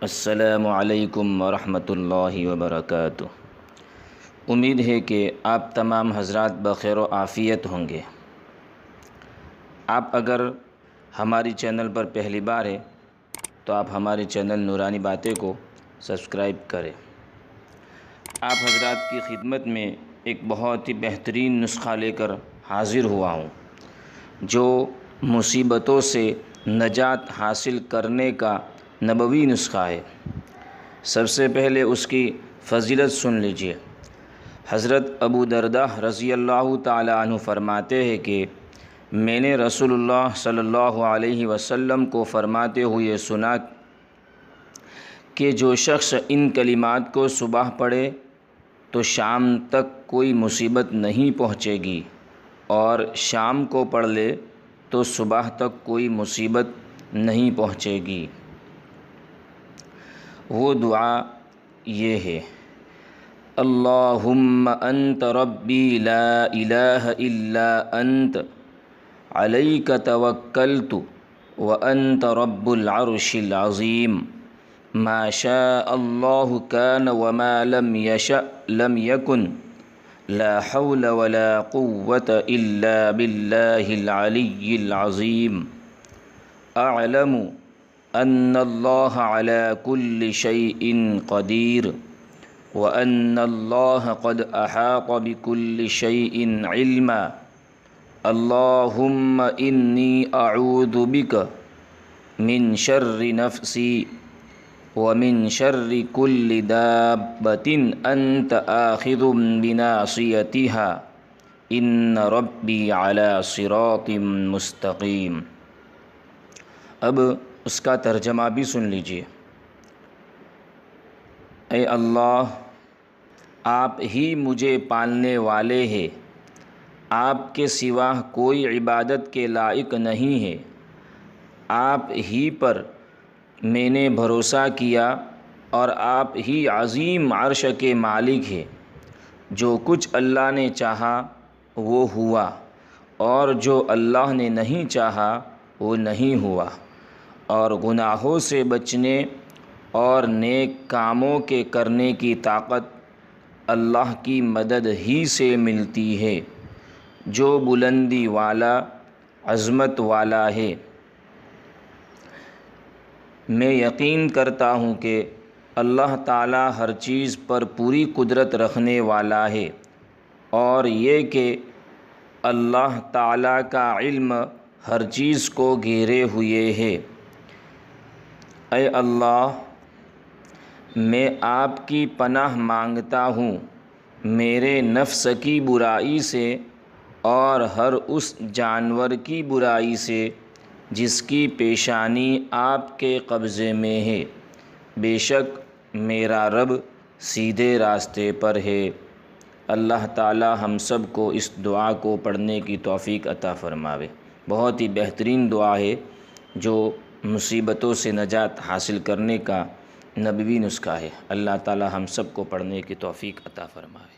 السلام علیکم ورحمۃ اللہ وبرکاتہ۔ امید ہے کہ آپ تمام حضرات بخیر و عافیت ہوں گے۔ آپ اگر ہماری چینل پر پہلی بار ہے تو آپ ہمارے چینل نورانی باتیں کو سبسکرائب کریں۔ آپ حضرات کی خدمت میں ایک بہت ہی بہترین نسخہ لے کر حاضر ہوا ہوں، جو مصیبتوں سے نجات حاصل کرنے کا نبوی نسخہ ہے۔ سب سے پہلے اس کی فضیلت سن لیجیے۔ حضرت ابو درداء رضی اللہ تعالی عنہ فرماتے ہیں کہ میں نے رسول اللہ صلی اللہ علیہ وسلم کو فرماتے ہوئے سنا کہ جو شخص ان کلمات کو صبح پڑھے تو شام تک کوئی مصیبت نہیں پہنچے گی، اور شام کو پڑھ لے تو صبح تک کوئی مصیبت نہیں پہنچے گی۔ وہ دعا یہ ہے: اللہم انت ربی لا الہ الا انت علیک توکلت وانت رب العرش العظیم ما شاء اللہ کان وما لم یشأ لم یکن لا حول ولا قوة الا باللہ العلی العظیم اعلم ان اللہ علی کل شیء قدیر وان اللہ قد احاط بكل شیء علما اللہم انی اعوذ بک من شر نفسی ومن شر کل دابۃ انت آخذ بناصیتها ان ربی علی صراط مستقیم۔ اب اس کا ترجمہ بھی سن لیجیے۔ اے اللہ، آپ ہی مجھے پالنے والے ہیں، آپ کے سوا کوئی عبادت کے لائق نہیں ہے۔ آپ ہی پر میں نے بھروسہ کیا اور آپ ہی عظیم عرش کے مالک ہیں۔ جو کچھ اللہ نے چاہا وہ ہوا، اور جو اللہ نے نہیں چاہا وہ نہیں ہوا، اور گناہوں سے بچنے اور نیک کاموں کے کرنے کی طاقت اللہ کی مدد ہی سے ملتی ہے، جو بلندی والا، عظمت والا ہے۔ میں یقین کرتا ہوں کہ اللہ تعالیٰ ہر چیز پر پوری قدرت رکھنے والا ہے، اور یہ کہ اللہ تعالیٰ کا علم ہر چیز کو گھیرے ہوئے ہے۔ اے اللہ، میں آپ کی پناہ مانگتا ہوں میرے نفس کی برائی سے اور ہر اس جانور کی برائی سے جس کی پیشانی آپ کے قبضے میں ہے۔ بے شک میرا رب سیدھے راستے پر ہے۔ اللہ تعالی ہم سب کو اس دعا کو پڑھنے کی توفیق عطا فرماوے۔ بہت ہی بہترین دعا ہے جو مصیبتوں سے نجات حاصل کرنے کا نبوی نسخہ ہے۔ اللہ تعالی ہم سب کو پڑھنے کی توفیق عطا فرمائے۔